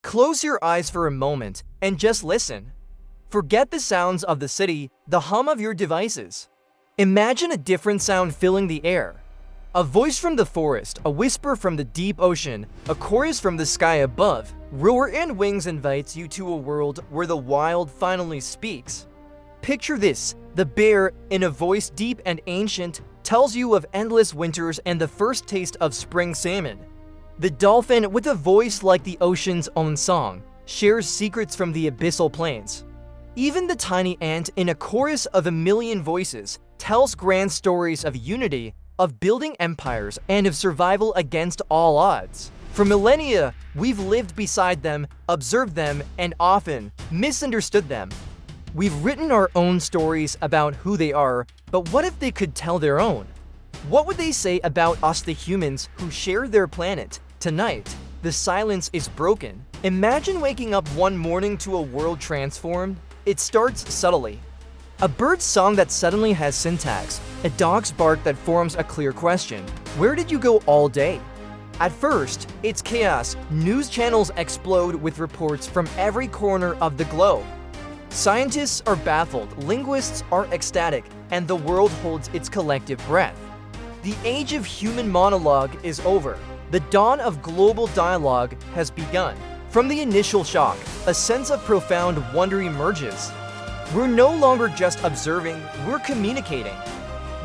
Close your eyes for a moment and just listen. Forget the sounds of the city, the hum of your devices. Imagine a different sound filling the air. A voice from the forest, a whisper from the deep ocean, a chorus from the sky above. Roar and Wings invites you to a world where the wild finally speaks. Picture this: the bear, in a voice deep and ancient, tells you of endless winters and the first taste of spring salmon. The dolphin, with a voice like the ocean's own song, shares secrets from the abyssal plains. Even the tiny ant, in a chorus of a million voices, tells grand stories of unity, of building empires, and of survival against all odds. For millennia, we've lived beside them, observed them, and often misunderstood them. We've written our own stories about who they are, but what if they could tell their own? What would they say about us, the humans who share their planet? Tonight, the silence is broken. Imagine waking up one morning to a world transformed. It starts subtly. A bird's song that suddenly has syntax, a dog's bark that forms a clear question. Where did you go all day? At first, it's chaos. News channels explode with reports from every corner of the globe. Scientists are baffled, linguists are ecstatic, and the world holds its collective breath. The age of human monologue is over. The dawn of global dialogue has begun. From the initial shock, a sense of profound wonder emerges. We're no longer just observing, we're communicating.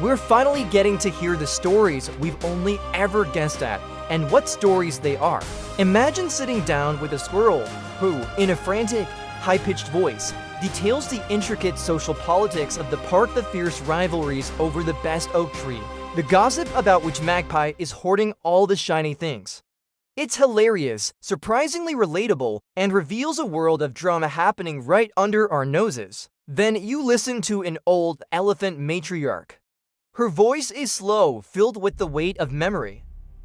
We're finally getting to hear the stories we've only ever guessed at, and what stories they are. Imagine sitting down with a squirrel who, in a frantic, high-pitched voice, details the intricate social politics of the park, the fierce rivalries over the best oak tree, the gossip about which magpie is hoarding all the shiny things. It's hilarious, surprisingly relatable, and reveals a world of drama happening right under our noses. Then you listen to an old elephant matriarch. Her voice is slow, filled with the weight of memory.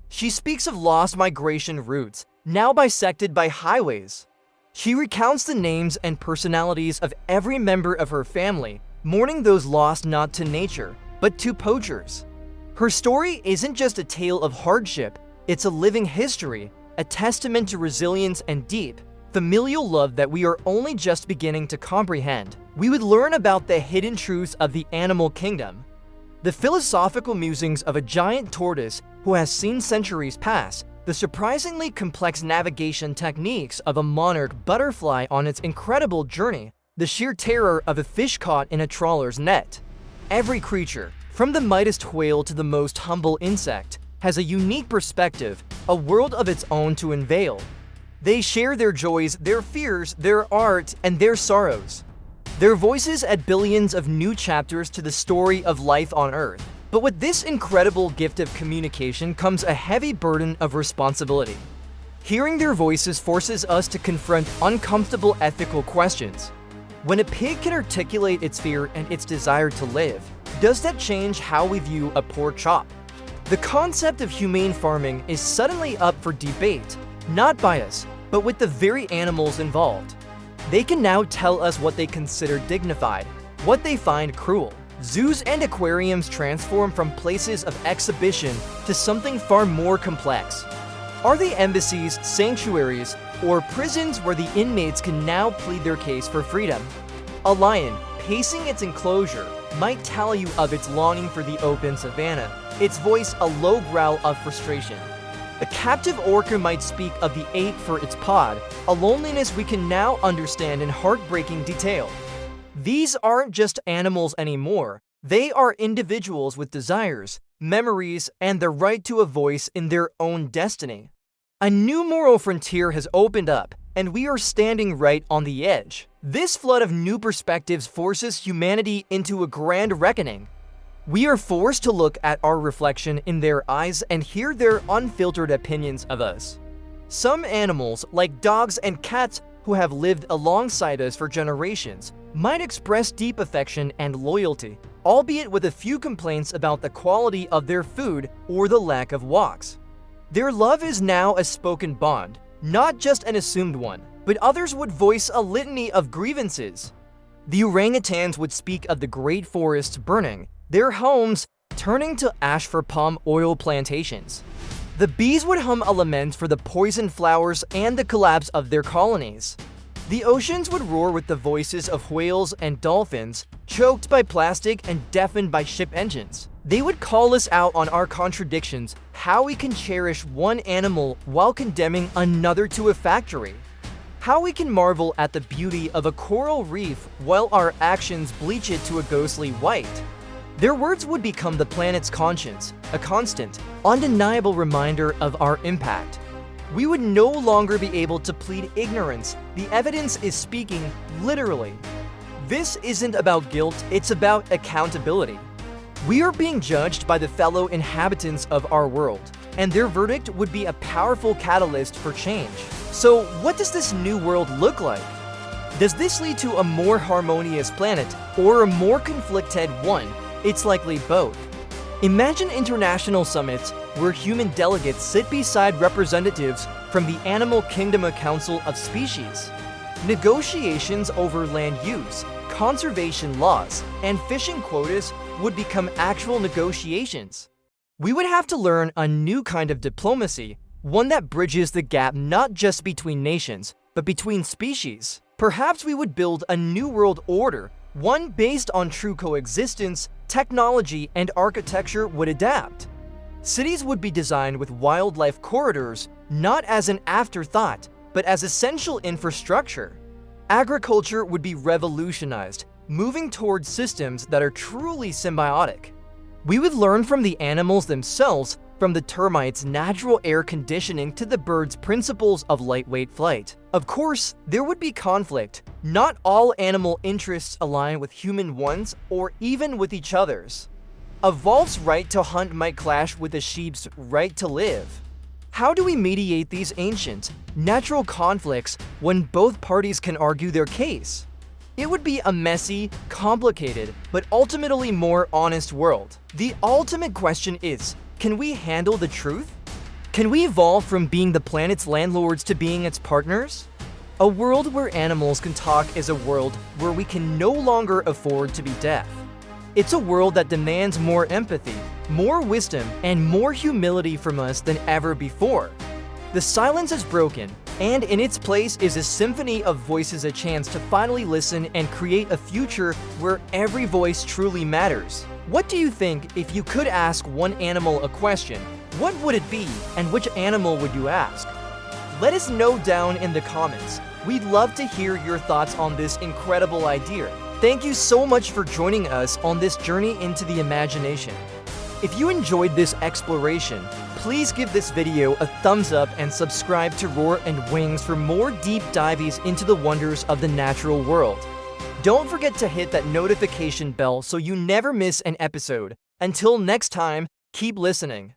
She speaks of lost migration routes, now bisected by highways. She recounts the names and personalities of every member of her family, mourning those lost not to nature, but to poachers. Her story isn't just a tale of hardship, it's a living history, a testament to resilience and deep, familial love that we are only just beginning to comprehend. We would learn about the hidden truths of the animal kingdom, the philosophical musings of a giant tortoise who has seen centuries pass, the surprisingly complex navigation techniques of a monarch butterfly on its incredible journey, the sheer terror of a fish caught in a trawler's net. Every creature, from the mightiest whale to the most humble insect, has a unique perspective, a world of its own to unveil. They share their joys, their fears, their art, and their sorrows. Their voices add billions of new chapters to the story of life on Earth. But with this incredible gift of communication comes a heavy burden of responsibility. Hearing their voices forces us to confront uncomfortable ethical questions. When a pig can articulate its fear and its desire to live, does that change how we view a pork chop? The concept of humane farming is suddenly up for debate, not by us, but with the very animals involved. They can now tell us what they consider dignified, what they find cruel. Zoos and aquariums transform from places of exhibition to something far more complex. Are they embassies, sanctuaries, or prisons where the inmates can now plead their case for freedom? A lion, pacing its enclosure, might tell you of its longing for the open savanna, its voice a low growl of frustration. A captive orca might speak of the ache for its pod, a loneliness we can now understand in heartbreaking detail. These aren't just animals anymore. They are individuals with desires, memories, and the right to a voice in their own destiny. A new moral frontier has opened up, and we are standing right on the edge. This flood of new perspectives forces humanity into a grand reckoning. We are forced to look at our reflection in their eyes and hear their unfiltered opinions of us. Some animals, like dogs and cats who have lived alongside us for generations, might express deep affection and loyalty, albeit with a few complaints about the quality of their food or the lack of walks. Their love is now a spoken bond, not just an assumed one, but others would voice a litany of grievances. The orangutans would speak of the great forests burning, their homes turning to ash for palm oil plantations. The bees would hum a lament for the poisoned flowers and the collapse of their colonies. The oceans would roar with the voices of whales and dolphins, choked by plastic and deafened by ship engines. They would call us out on our contradictions, how we can cherish one animal while condemning another to a factory. How we can marvel at the beauty of a coral reef while our actions bleach it to a ghostly white. Their words would become the planet's conscience, a constant, undeniable reminder of our impact. We would no longer be able to plead ignorance. The evidence is speaking literally. This isn't about guilt, it's about accountability. We are being judged by the fellow inhabitants of our world, and their verdict would be a powerful catalyst for change. So, what does this new world look like? Does this lead to a more harmonious planet or a more conflicted one? It's likely both. Imagine international summits where human delegates sit beside representatives from the Animal Kingdom Council of Species. Negotiations over land use, conservation laws, and fishing quotas would become actual negotiations. We would have to learn a new kind of diplomacy, one that bridges the gap not just between nations, but between species. Perhaps we would build a new world order, one based on true coexistence. Technology and architecture would adapt. Cities would be designed with wildlife corridors, not as an afterthought, but as essential infrastructure. Agriculture would be revolutionized, moving towards systems that are truly symbiotic. We would learn from the animals themselves, from the termites' natural air conditioning to the birds' principles of lightweight flight. Of course, there would be conflict. Not all animal interests align with human ones or even with each other's. A wolf's right to hunt might clash with a sheep's right to live. How do we mediate these ancient, natural conflicts when both parties can argue their case? It would be a messy, complicated, but ultimately more honest world. The ultimate question is, can we handle the truth? Can we evolve from being the planet's landlords to being its partners? A world where animals can talk is a world where we can no longer afford to be deaf. It's a world that demands more empathy, more wisdom, and more humility from us than ever before. The silence is broken, and in its place is a symphony of voices, a chance to finally listen and create a future where every voice truly matters. What do you think if you could ask one animal a question? What would it be, and which animal would you ask? Let us know down in the comments. We'd love to hear your thoughts on this incredible idea. Thank you so much for joining us on this journey into the imagination. If you enjoyed this exploration, please give this video a thumbs up and subscribe to Roar and Wings for more deep dives into the wonders of the natural world. Don't forget to hit that notification bell so you never miss an episode. Until next time, keep listening.